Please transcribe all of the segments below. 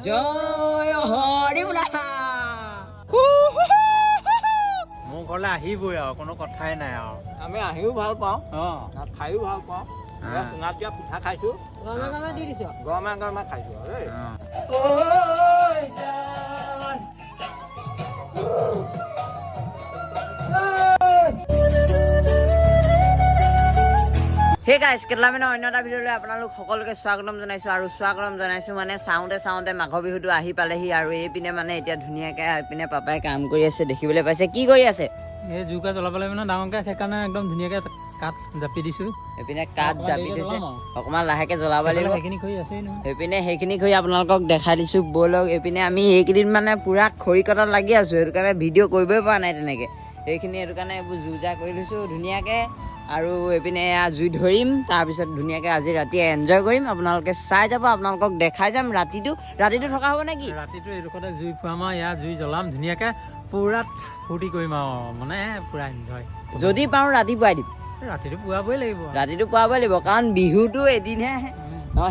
জয় হৰি বোলা মোৰ ঘৰলৈ আহিবই আৰু কোনো কথাই নাই আৰু আমি আহিও ভাল পাওঁ খাইও ভাল পাওঁ চুঙাত দিয়া পিঠা খাইছো গৰমে গৰমে দি দিছো গৰমে গৰমে খাইছো আৰু দেই Hey guys, কেটলামেন অন্য এটা ভিডিঅ'লৈ আপোনালোক সকলোকে স্বাগতম জনাইছো আৰু স্বাগতম জনাইছো মানে চাওঁতে মাঘৰ বিহুটো আহি পালেহি আৰু এইপিনে মানে এতিয়া ধুনীয়াকৈ এইপিনে পাপাই কাম কৰি আছে দেখিবলৈ পাইছে কি কৰি আছে এই জুইকা জ্বলাব লাগিব ন ডাঙৰকৈ সেইকাৰণে একদম ধুনীয়াকৈ কাঠ জাপি দিছো এইপিনে কাঠ জাপি দিছে অকণমান লাহেকৈ জ্বলাব লাগিব সেইখিনি খৰি আছেই নহয় এইপিনে সেইখিনি খৰি আপোনালোকক দেখাই দিছোঁ ব'লক এইপিনে আমি এইকেইদিন মানে পূৰা খৰি কটাত লাগি আছোঁ সেইটো কাৰণে ভিডিঅ' কৰিবই পৰা নাই তেনেকৈ সেইখিনি সেইটো কাৰণে এইবোৰ যা কৰি লৈছোঁ ধুনীয়াকৈ আৰু এইপিনে জুই ধৰিম তাৰপিছত ধুনীয়াকৈ আজি ৰাতি এনজয় কৰিম আপোনালোকে চাই যাব আপোনালোকক দেখাই যাম ৰাতিটো থকা হ'ব নেকি ৰাতিটো এইডোখৰতে জুই ফুৱাম আৰু ইয়াত জুই জ্বলাম ধুনীয়াকৈ পূৰা ফূৰ্তি কৰিম আৰু মানে পূৰা এনজয় যদি পাৰোঁ ৰাতিপুৱাই দিম ৰাতিটো পুৱাবই লাগিব কাৰণ বিহুটো এদিনহে আহে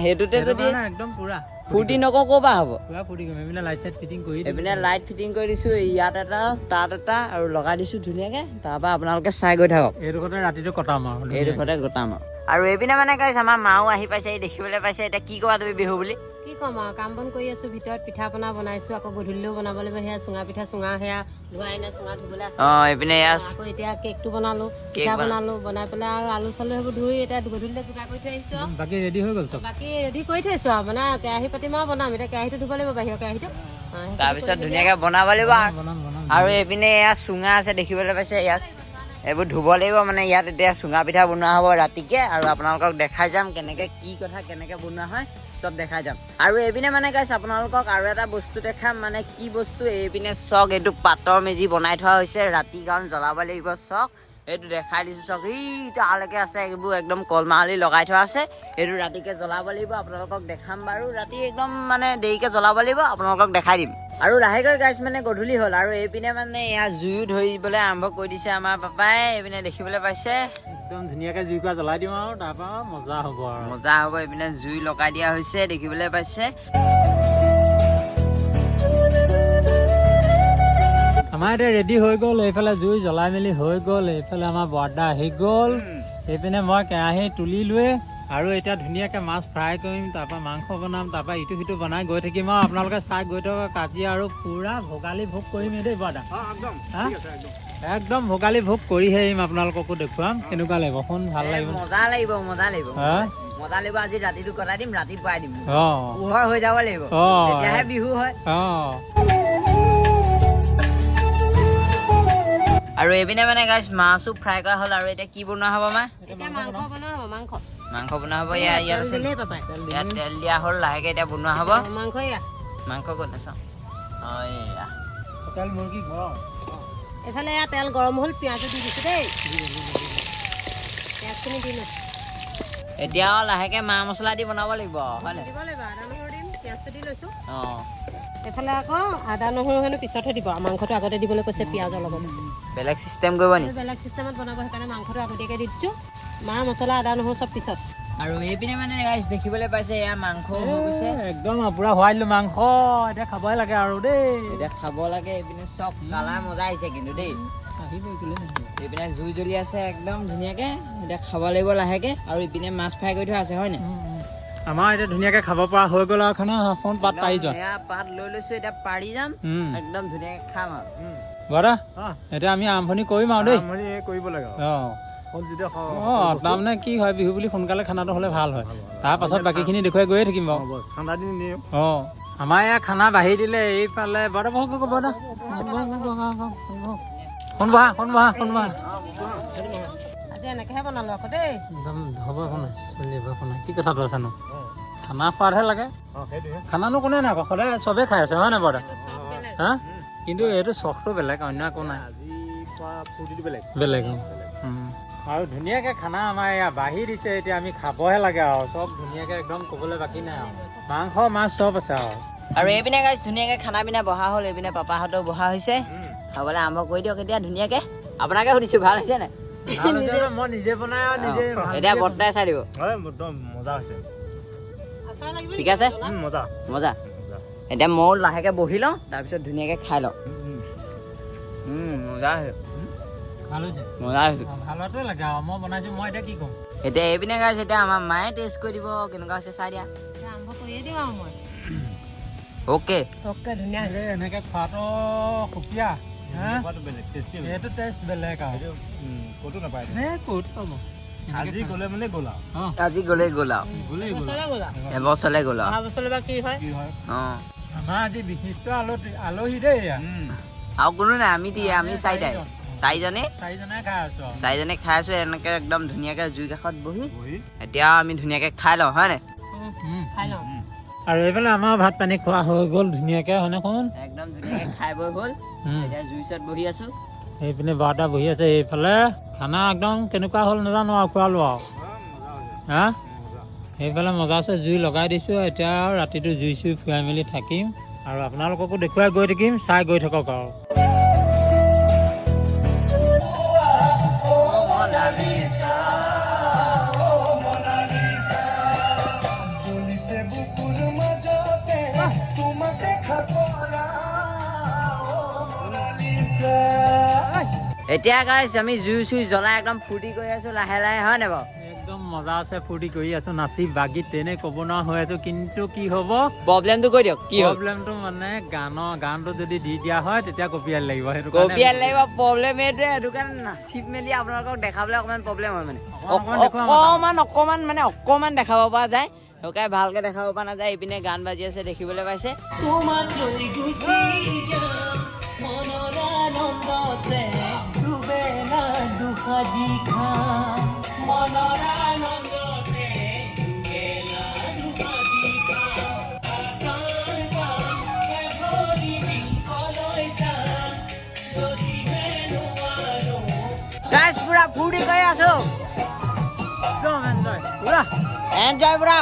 সেইটোতে যদি একদম পূৰা ফূৰ্তি নকওঁ ক'ৰ পৰা হ'ব পূৰা ফূৰ্তি কৰিম এইপিনে লাইট চাইট ফিটিং কৰি এইপিনে লাইট ফিটিং কৰি দিছোঁ ইয়াত এটা তাত এটা আৰু লগাই দিছোঁ ধুনীয়াকৈ তাৰপৰা আপোনালোকে চাই গৈ থাকক এইডোখৰতে ৰাতিটো কটাম আৰু এইডোখৰতে গোটাম আৰু এইপিনে মানে গাইছ আমাৰ মাও আহি পাইছে এই দেখিবলৈ পাইছে এতিয়া কি ক'বা তুমি বিহু বুলি কি ক'ম আৰু কাম বন কৰি আছো ভিতৰত পিঠা পনা বনাইছো আকৌ গধূলিও বনাব লাগিব সেয়া চুঙা পিঠা চুঙা সেয়া ধোৱাই নাই চুঙা ধুবলৈ আছে এইপিনে আকৌ এতিয়া কেকটো বনালো পিঠা বনালো বনাই পেলাই আৰু আলু চালু সেইবোৰ ধুই এতিয়া গধূলিলৈ যোগাৰ কৰি থৈ আহিছো বাকী ৰেডি হৈ গ'ল বাকী ৰেডি কৰি থৈছো আৰু মানে কেৰাহী পাতিম আৰু বনাম এতিয়া কেৰাহীটো ধুব লাগিব বাহিৰৰ কেৰাহীটো তাৰপিছত ধুনীয়াকৈ বনাব লাগিব আৰু এইপিনে এয়া চুঙা আছে দেখিবলৈ পাইছে ইয়াত এইবোৰ ধুব লাগিব মানে ইয়াত এতিয়া চুঙা পিঠা বনোৱা হ'ব ৰাতিকে আৰু আপোনালোকক দেখাই যাম কেনেকৈ কি কথা কেনেকৈ বনোৱা হয় চব দেখাই যাম আৰু এইপিনে মানে গাইছ আপোনালোকক আৰু এটা বস্তু দেখাম মানে কি বস্তু এইপিনে চক এইটো পাতৰ মেজি বনাই থোৱা হৈছে ৰাতি কাৰণ জ্বলাব লাগিব চক এইটো দেখাই দিছোঁ চক তালৈকে আছে এইবোৰ একদম কলমালি লগাই থোৱা আছে এইটো ৰাতিকে জ্বলাব লাগিব আপোনালোকক দেখাম বাৰু ৰাতি একদম মানে দেৰিকৈ জ্বলাব লাগিব আপোনালোকক দেখাই দিম আৰু লাহেকৈ গাইছ মানে গধূলি হ'ল আৰু এইপিনে মানে এয়া জুইও ধৰিবলৈ আৰম্ভ কৰি দিছে আমাৰ পাপাই এইপিনে দেখিবলৈ পাইছে একদম ধুনীয়াকৈ জুইকুৰা জ্বলাই দিওঁ আৰু তাৰপৰা মজা হ'ব এইপিনে জুই লগাই দিয়া হৈছে দেখিবলৈ পাইছে আমাৰ এতিয়া ৰেডি হৈ গ'ল এইফালে জুই জ্বলাই মেলি হৈ গ'ল এইফালে আমাৰ বৰ্দা আহি গ'ল এইপিনে মই কেৰাহী তুলিলোৱে আৰু এতিয়া ধুনীয়াকৈ মাছ ফ্ৰাই কৰিম তাৰপৰা মাংস বনাম তাৰপৰা ইটো সিটো বনাই গৈ থাকিম আৰু আপোনালোকে চাই গৈ থকা কাজি আৰু পূৰা ভোগালী ভোগ কৰিম দেই বৰ্দা একদম ভোগালী ভোগ কৰিহে আহিম আপোনালোককো দেখুৱাম কেনেকুৱা লাগিব শুন ভাল লাগিব মজা লাগিব আজি ৰাতিটো কটাই দিম ৰাতিপুৱাই দিম পোহৰ হৈ যাব লাগিব তেতিয়াহে বিহু হয় আৰু এইপিনে মানে গাইছ মাছো ফ্ৰাই কৰা হ'ল আৰু এতিয়া কি বনোৱা হ'ব মাংস বনোৱা হ'ব ইয়াত আছে ইয়াত তেল দিয়া হ'ল লাহেকৈ এতিয়া বনোৱা হ'ব মাংস ক'ত নাচাওঁ মুৰ্গী ঘৰ এইফালে তেল গৰম হ'ল পিঁয়াজো দি দিছো দেই পিঁয়াজখিনি দি লৈছো এতিয়া লাহেকৈ মা মছলা দি বনাব লাগিব হয় দিব লাগিব আদা নহৰু দিম পিঁয়াজটো দি লৈছো অঁ এইফালে আকৌ আদা নহৰু হেনো পিছতহে দিব মাংসটো আগতে দিবলৈ কৈছে পিঁয়াজৰ লগত বেলেগ চিষ্টেম কৰিব নি বেলেগ চিষ্টেমত বনাব সেইকাৰণে মাংসটো আগতীয়াকৈ দি দিছো মা মছলা আদা নহৰু চব পিছত আৰু এইপিনে মানে গাইছ দেখিবলৈ পাইছে এয়া মাংস হৈ গৈছে একদম পুৰা হোৱাই দিলো মাংস এতিয়া খাবই লাগে আৰু দেই এতিয়া খাব লাগে এইপিনে চব কালাৰ মজা আহিছে কিন্তু দেই এইপিনে জুই জ্বলি আছে একদম ধুনীয়াকৈ এতিয়া খাব লাগিব লাহেকৈ আৰু ইপিনে মাছ ফ্ৰাই কৰি থোৱা আছে হয় নাই আমাৰ এতিয়া ধুনীয়াকৈ খাব পৰা হৈ গ'ল আৰু খানা পাত পাৰি যোৱা পাত লৈ লৈছো এতিয়া পাৰি যাম একদম ধুনীয়াকৈ খাম আৰু বৰা এতিয়া আমি আৰম্ভণি কৰিম আৰু দেই কৰিব লাগে তাৰমানে কি হয় বিহু বুলি সোনকালে খানাটো হ'লে ভাল হয় তাৰ পাছত বাকীখিনি দেখুৱাই গৈয়ে থাকিম বাৰু ঠাণ্ডা দিন আমাৰ ইয়াৰ খানা বাঢ়ি দিলে এইফালে বৰা বৰা শুন বহা আজি এনেকৈহে বনালো আকৌ দেই একদম হ'ব শুনাই চলিব শুনাই কি কথাটো আছেনো খানা খোৱাতহে লাগে খানানো কোনে নাই সদায় চবেই খাই আছে হয় নাই বৰা হা কিন্তু এইটো চখটো বেলেগ অন্য একো নাই বেলেগ আৰু ধুনীয়াকৈ খানা আমাৰ এয়া বাঢ়ি দিছে এতিয়া আমি খাবহে লাগে আৰু চব ধুনীয়াকৈ একদম ক'বলৈ বাকী নাই আৰু মাংস মাছ চব আছে আৰু এইপিনে গাইছ ধুনীয়াকৈ খানা পিনা বহা হ'ল এইপিনে পাপাহঁতেও বহা হৈছে খাবলৈ আৰম্ভ কৰি দিয়ক এতিয়া ধুনীয়াকৈ আপোনাকে সুধিছোঁ ভাল হৈছে নাই মই নিজে বনাই আৰু নিজে এতিয়া বৰ্তাই চাই দিব মজা হৈছে ঠিক আছে মজা মজা এতিয়া ময়ো লাহেকৈ বহি লওঁ তাৰপিছত ধুনীয়াকৈ খাই লওঁ মজা ভাল হৈছে মজা হৈছে ভালটোৱে লাগে আৰু মই বনাইছো মই এতিয়া কি ক'ম এতিয়া এইপিনে গাইছে এতিয়া আমাৰ মায়ে টেষ্ট কৰি দিব কেনেকুৱা হৈছে চাই দিয়া আৰম্ভ কৰিয়ে দিওঁ আৰু মই অ'কে ধুনীয়া এনেকে খোৱাটো সুকীয়া এইটো টেষ্ট বেলেগ আৰু ক'তো নাপায় ক'ত পাব আজি গ'লে মানে গ'ল আৰু আজি গ'লেই গ'ল আৰু এবছৰলৈ গ'ল আৰু কি হয় অঁ আমাৰ আজি বিশিষ্ট আলহী দেই আৰু কোনো নাই আমি চাৰিজনে খাই আছো চাৰিজনে খাই আছো এনেকে একদম ধুনীয়াকে জুই কাষত বহি এতিয়া আমি ধুনীয়াকে খাই লওঁ হয় নাই খাই লওঁ আৰু এইফালে আমাৰ ভাত পানী খোৱা হৈ গ'ল ধুনীয়াকে হয়নে শুন একদম ধুনীয়াকে খাই বৈ হ'ল এতিয়া জুই ওচৰত বহি আছো এইপিনে বাৰটা বহি আছে এইফালে খানা একদম কেনেকুৱা হ'ল নাজানো আৰু খোৱালো আৰু হা সেইফালে মজা আছে জুই লগাই দিছো এতিয়া ৰাতিটো জুই চুই ফুৰাই মেলি থাকিম আৰু আপোনালোককো দেখুৱাই গৈ থাকিম চাই গৈ থাকক আৰু এতিয়া গাইছ আমি জুই চুই জ্বলাই একদম ফূৰ্তি কৰি আছো লাহে লাহে হয় নাই বাৰু একদম মজা আছে ফূৰ্তি কৰি আছো নাচি বাগি তেনে ক'ব নোৱাৰা হৈ আছো কিন্তু কি হ'ব প্ৰব্লেমটো কৈ দিয়ক কি প্ৰব্লেমটো মানে গানটো যদি দি দিয়া হয় তেতিয়া কপিয়াল লাগিব সেইটো কপিয়াল লাগিব প্ৰব্লেম এইটোৱে সেইটো কাৰণে নাচি মেলি আপোনালোকক দেখাবলৈ অকণমান প্ৰব্লেম হয় মানে অকণমান দেখাব পৰা যায় সেইকাৰণে ভালকে দেখাব পৰা নাযায় এইপিনে গান বাজি আছে দেখিবলৈ পাইছে পুৰা ফূৰ্তি কৰি আছো পুৰা এনজয় পুৰা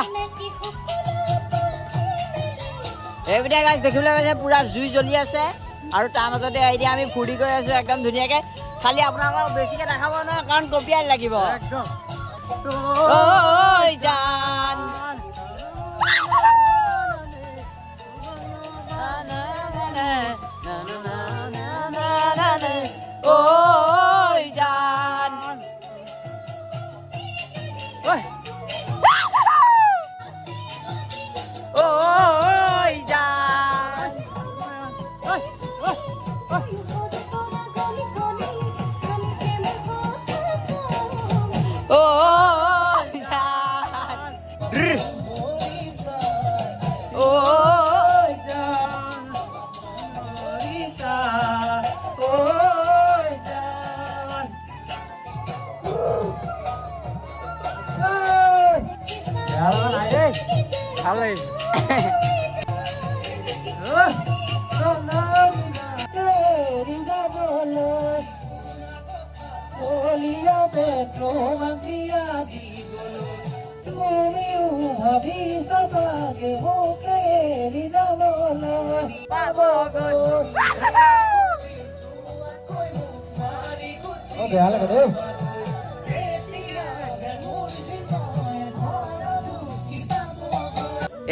এইপিনে গাছ দেখিবলৈ পাইছে পুৰা জুই জ্বলি আছে আৰু তাৰ মাজতে এতিয়া আমি ফূৰ্তি কৰি আছো একদম ধুনীয়াকে খালি আপোনালোকক বেছিকে দেখাব নহয় কাৰণ কপিয়াল লাগিব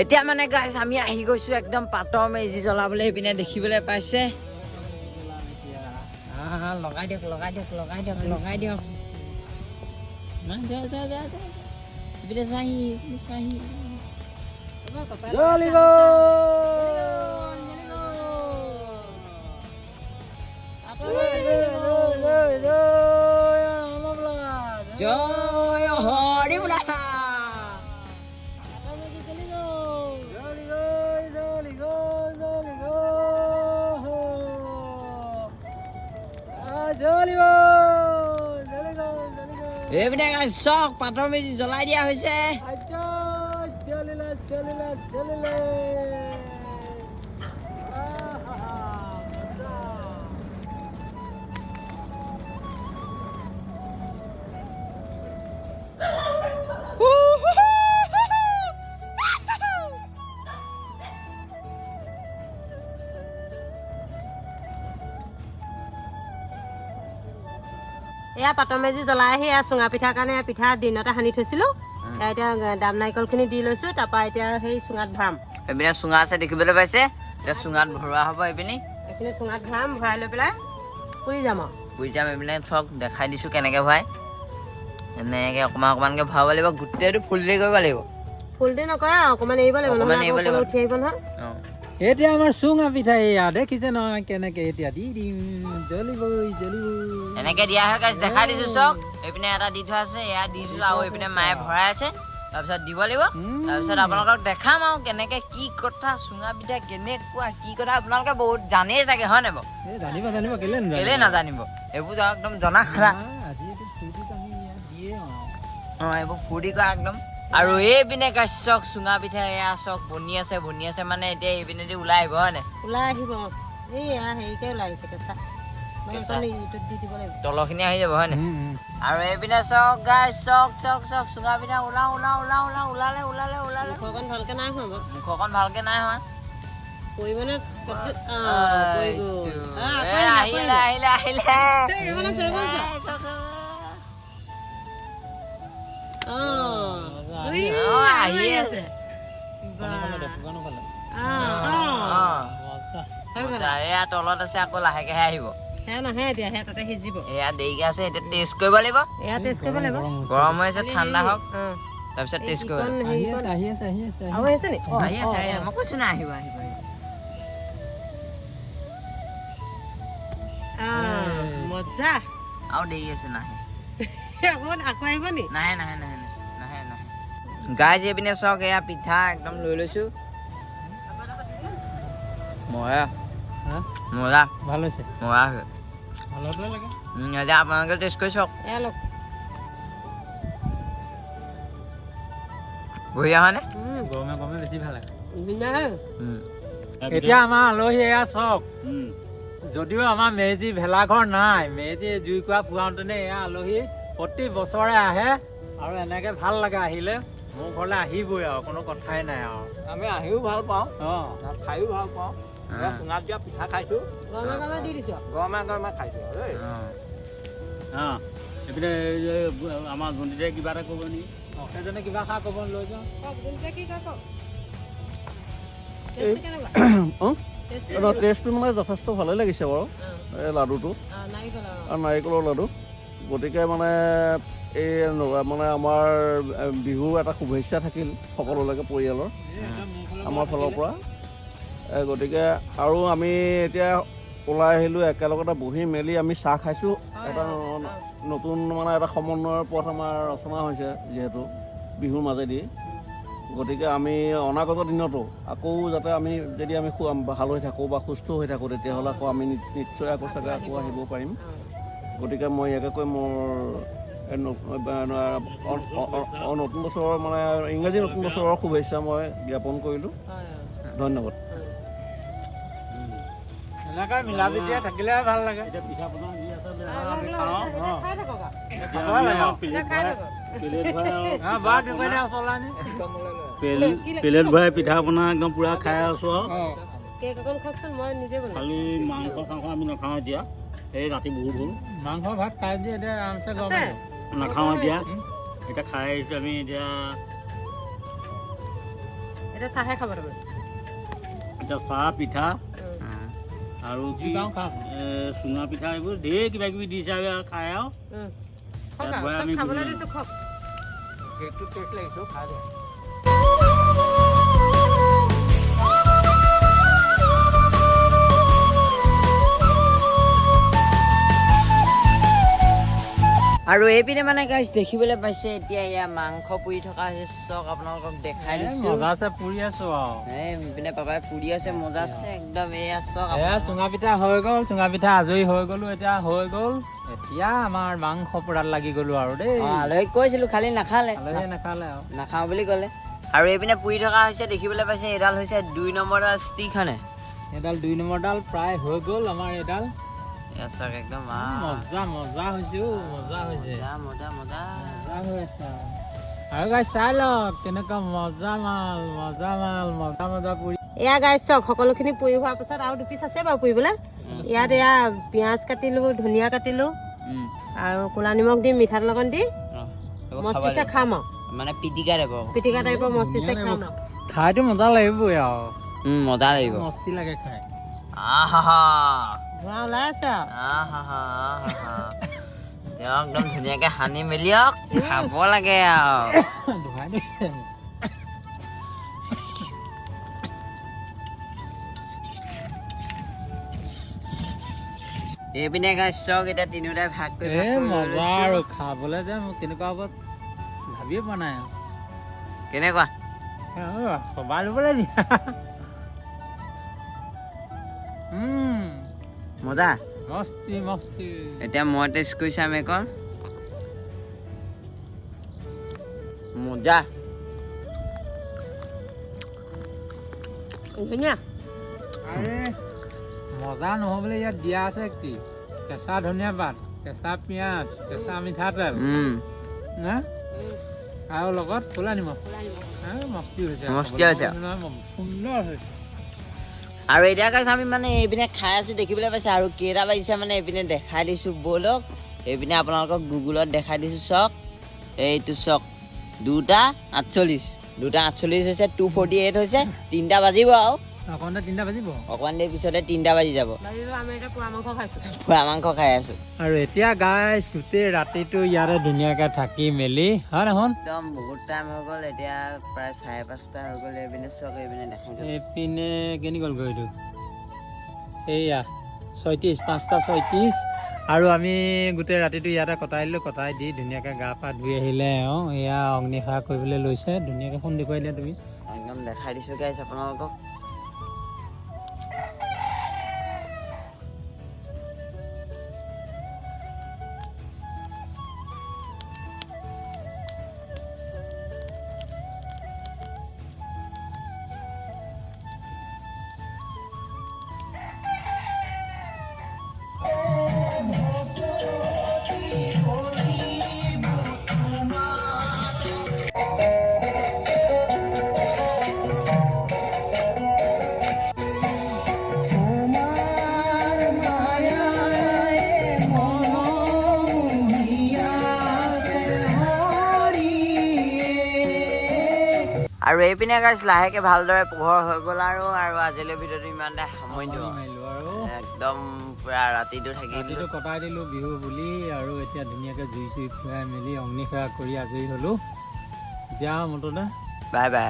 এতিয়া মানে গাইছ আমি আহি গৈছো একদম পাতৰ মেজি জ্বলাবলৈ এইপিনে দেখিবলৈ পাইছে লগাই দিয়ক এইপিনে চোৱাহি জয় হৰি বোলা এইপিনে চক পাতৰ মেজি জ্বলাই দিয়া হৈছে এয়া পাতৰ মেজি জ্বলাই আহি এয়া চুঙা পিঠাৰ কাৰণে পিঠা দিনতে সানি থৈছিলোঁ এতিয়া দাম নাৰিকলখিনি দি লৈছোঁ, তাৰপৰা এতিয়া সেই চুঙাত ভৰাম। এইপিনে চুঙা আছে দেখিবলৈ পাইছে, এতিয়া চুঙাত ভৰোৱা হ'ব। এইপিনি এইখিনি চুঙাত ভৰাম, ভৰাই লৈ পেলাই পুৰি যাম আৰু। পুৰি যাম। এইপিনে চক দেখাই দিছোঁ কেনেকৈ ভৰাই। এনেকৈ অকণমান অকণমানকৈ ভৰাব লাগিব, গোটেইটো ফুলদি কৰিব লাগিব। ফুলটি নকৰা অকণমান এৰিব লাগিব, অকণমান নহ'লে এৰিব আকৌ লাগিব। উঠি আহিব নহয়। অঁ এতিয়া আমাৰ চুঙা পিঠা এয়া দেখিছে নহয় কেনেকে এতিয়া দি দিম, জ্বলিবই জ্বলিবই। এনেকৈ দিয়া হয় গাইছ, দেখাই দিছোঁ চক। এইপিনে এটা দি থোৱা আছে, এয়া দি থৈছোঁ, আৰু এইপিনে মায়ে ভৰাই আছে। তাৰপিছত দিব লাগিব, তাৰপিছত আপোনালোকক দেখাম আৰু কেনেকৈ কি কথা, চুঙা পিঠা কেনেকুৱা কি কথা আপোনালোকে বহুত জানেই চাগে, হয় নাই বাৰু? জানিব জানিব কেলে কেলেই নাজানিব, এইবোৰ একদম জনা খালা। আজি এইটো ফূৰ্তিত আমি ইয়াত দিয়ে আৰু। অঁ এইবোৰ ফূৰ্তি কৰা একদম। আৰু এইপিনে গাইছ চক চুঙা পিঠা এয়া চক বনি আছে মানে এতিয়া এইপিনেদি ওলাই আহিব, হয় নাই? ওলাই আহিব এইয়া হেৰিকে ওলাই আহিছে কেঁচা। ইটোত দি দিব লাগিব। তলৰখিনি আহি যাব, হয় নাই? আৰু এইপিনে চক গাইছ চক চক চক চুঙা পিঠা ওলালে। মুখখন ভালকে নাই হোৱা বাৰু। মুখখন ভালকে নাই হোৱা। পৰিবনে? আহিলে। আহি আছে। এয়া তলত আছে, আকৌ লাহেকেহে আহিব। সেয়া নাহে এতিয়া, সেয়া তাতে সিজিব। এয়া দেৰিকে আছে, এতিয়া টেষ্ট কৰিব লাগিব। এয়া টেষ্ট কৰিব লাগিব। গৰম হৈ আছে, ঠাণ্ডা হওক, তাৰপিছত টেষ্ট কৰিব লাগিব। আহি আছে আৰু আহিছে নি? আহি আছে, মই কৈছো না আহিব। মজা। আৰু দেৰি আছে, নাহে। আকৌ আহিব নি? নাহে। গাইজ এইপিনে চাওক, এয়া পিঠা একদম লৈ লৈছো। মজা ভাল হৈছে, মজা হৈছে। ভালতে লাগে। এতিয়া আপোনালোকে টেষ্ট কৰি চাওক। এয়া লওক। বঢ়িয়া হয়নে? গৰমে গৰমে বেছি ভাল লাগে। ধুনীয়া। এতিয়া আমাৰ আলহী এয়া চক। যদিও আমাৰ মেজি ভেলাঘৰ নাই, মেজি জুইকুৰা ফুৰাওঁতেনে এয়া আলহী প্ৰতি বছৰে আহে, আৰু এনেকে ভাল লাগে আহিলে। মোৰ ঘৰলৈ আহিবই আৰু, কোনো কথাই নাই আৰু। আমি আহিও ভাল পাওঁ, অঁ খায়ো ভাল পাওঁ। চুঙাত দিয়া পিঠা খাইছোঁ, গৰমে দি দিছোঁ। গৰমে খাইছোঁ আৰু দেই। অঁ এইপিনে আমাৰ জণ্ডিতে কিবা এটা ক'ব নেকি? সেইজনে কিবা খা ক'ব লৈ যাওঁ। টেষ্টটো মানে যথেষ্ট ভালেই লাগিছে বাৰু, এই লাডুটো আৰু নাৰিকলৰ লাডু। গতিকে মানে এই মানে আমাৰ বিহুৰ এটা শুভেচ্ছা থাকিল সকলোলৈকে পৰিয়ালৰ আমাৰ ফালৰ পৰা। গতিকে আৰু আমি এতিয়া ওলাই আহিলোঁ, একেলগতে বহি মেলি আমি চাহ খাইছোঁ। এটা নতুন মানে এটা সমন্বয়ৰ পথ আমাৰ ৰচনা হৈছে যিহেতু বিহুৰ মাজেদি। গতিকে আমি অনাগত দিনতো আকৌ যাতে আমি যদি আমি ভাল হৈ থাকোঁ বা সুস্থ হৈ থাকোঁ, তেতিয়াহ'লে আকৌ আমি নিশ্চয় আকৌ চাগে আকৌ আহিব পাৰিম। গতিকে মই ইয়াকে কৈ মোৰ নতুন বছৰৰ মানে ইংৰাজী নতুন বছৰৰ শুভেচ্ছা মই জ্ঞাপন কৰিলোঁ। ধন্যবাদ। এনেকৈ মিলা প্ৰীতিৰে থাকিলে ভাল লাগে। এতিয়া পিঠা পনা দি আছে, প্লেট ভৰাই পিঠা পনা একদম পুৰা খাই আছো আৰু। খালি মাংস চাংস আমি নাখাওঁ এতিয়া, এই ৰাতি বহুত হ'ল। মাংস ভাত খাই দিয়ে এতিয়া আৰামছে নাখাওঁ এতিয়া, এতিয়া খাই আহিছোঁ আমি। এতিয়া চাহে খাব তাৰমানে। এতিয়া চাহ পিঠা আৰু কি চুঙা পিঠা এইবোৰ ঢেৰ কিবা কিবি দিছে আৰু খাই আৰু। খাবলৈ দিছোঁ, খক। সেইটো টেষ্ট লাগিছোঁ, খাই দে। আৰু এইপিনে মানে গাইছ দেখিবলৈ পাইছে, এতিয়া এয়া মাংস পুৰি থকা হৈছে। চক আপোনালোকক দেখাই দিছো। মজাছে পুৰি আছো আৰু এইপিনে পাপাই পুৰি আছে, মজা আছে একদম। এয়া চক এয়া চুঙা পিঠা হৈ গ'ল, চুঙা পিঠা আজৰি হৈ গ'লো, এতিয়া হৈ গ'ল। এতিয়া আমাৰ মাংস পুৰাত লাগি গ'লো আৰু দেই। আলহীক কৈছিলো, খালি নাখালে, আলহীয়ে নাখালে আৰু নাখাওঁ বুলি ক'লে। আৰু এইপিনে পুৰি থকা হৈছে দেখিবলৈ পাইছে। এডাল হৈছে 2 নম্বৰ ষ্টিক হয়নে? এডাল 2 নম্বৰডাল প্ৰায় হৈ গ'ল আমাৰ এডাল। চক একদম মজা হৈছে, মজা হৈছে, মজা হৈ আছে আৰু গাইছ চাই লওক কেনেকুৱা মজা পুৰি। এয়া গাইছ চক সকলোখিনি পুৰি হোৱাৰ পিছত আৰু 2 পিচ আছে বাৰু পুৰিবলৈ। ইয়াত এয়া পিঁয়াজ কাটিলোঁ, ধনিয়া কাটিলোঁ, আৰু ক'লা নিমখ দি মিঠাতেল অকণ দি মস্তিছে খাম আৰু। মানে পিটিকা টাইপৰ পিটিকা টাইপৰ মস্তিছে খাম আৰু খাইতো মজা লাগিবই আৰু মজা লাগিব মস্তি লাগে খাই ধোঁৱা ওলাই আছে তেওঁ একদম ধুনীয়াকে সানি মেলিয়ক খাব লাগে আৰু ধুৱাই দে এইপিনে চক এতিয়া তিনিওটাই ভাগ কৰি মজা আৰু খাবলৈ যে মোক কেনেকুৱা হ'ব ভাবিয়ে পোৱা নাই আৰু কেনেকুৱা সবাই ল'বলৈ দিয়া মজা মস্তি মস্তি এতিয়া মই টেষ্ট কৰি চাম এখন মজা ধুনীয়া আৰে মজা নহ'বলৈ ইয়াত দিয়া আছে কি কেঁচা ধনিয়া পাত কেঁচা পিঁয়াজ কেঁচা মিঠাতেল না আৰু লগত ক'লা নিমখ মস্তি হৈছে সুন্দৰ হৈছে আৰু এতিয়া কৈছে আমি মানে এইপিনে খাই আছো দেখিবলৈ পাইছে আৰু কেইটা বাজিছে মানে এইপিনে দেখাই দিছো ব'লক এইপিনে আপোনালোকক গুগলত দেখাই দিছো চক এইটো চক 2:48 হৈছে 2:48 হৈছে 3টা বাজিব আৰু অকণতে 3টা বাজিব অকণমান দেৰি পিছতে 3টা বাজি যাব আমি এতিয়া পোৰা মাংস খাইছো পোৰা মাংস খাই আছো আৰু এতিয়া গাইছ গোটেই ৰাতিটো ইয়াতে ধুনীয়াকৈ থাকি মেলি হয় নহয় একদম বহুত টাইম হৈ গ'ল এতিয়া প্ৰায় 5:30 হৈ গ'ল এইপিনে চক এইপিনে দেখাই দিছো এইপিনে কেনি গ'লগৈ এইটো এইয়া 5:36 আৰু আমি গোটেই ৰাতিটো ইয়াতে কটাই দিলোঁ কটাই দি ধুনীয়াকৈ গা পা ধুই আহিলে এয়া অগ্নিশাৰ কৰিবলৈ লৈছে ধুনীয়াকৈ ফোন দেখুৱাই দিয়া তুমি একদম দেখাই দিছো গাইছ আপোনালোকক আৰু এইপিনে গাইছ লাহেকে ভালদৰে পোহৰ হৈ গ'ল আৰু আজিলৈ ভিডিঅ'টো ইমানতে সামৰি দিওঁ আৰু একদম পুৰা ৰাতিটো থাকি ৰাতিটো কটাই দিলোঁ বিহু বুলি আৰু এতিয়া ধুনীয়াকৈ জুই চুই ফুৰাই মেলি অগ্নিশাৰ কৰি আজৰি হ'লোঁ এতিয়া মুঠতে বাই বাই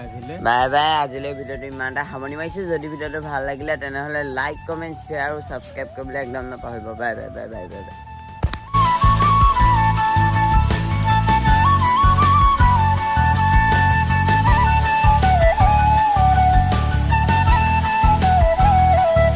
আজিলৈ বাই বাই আজিলৈ ভিডিঅ'টো ইমানতে সামৰণি মাৰিছোঁ যদি ভিডিঅ'টো ভাল লাগিলে তেনেহ'লে লাইক কমেণ্ট শ্বেয়াৰ আৰু ছাবস্ক্ৰাইব কৰিবলৈ একদম নাপাহৰিব bye bye bye bye bye bye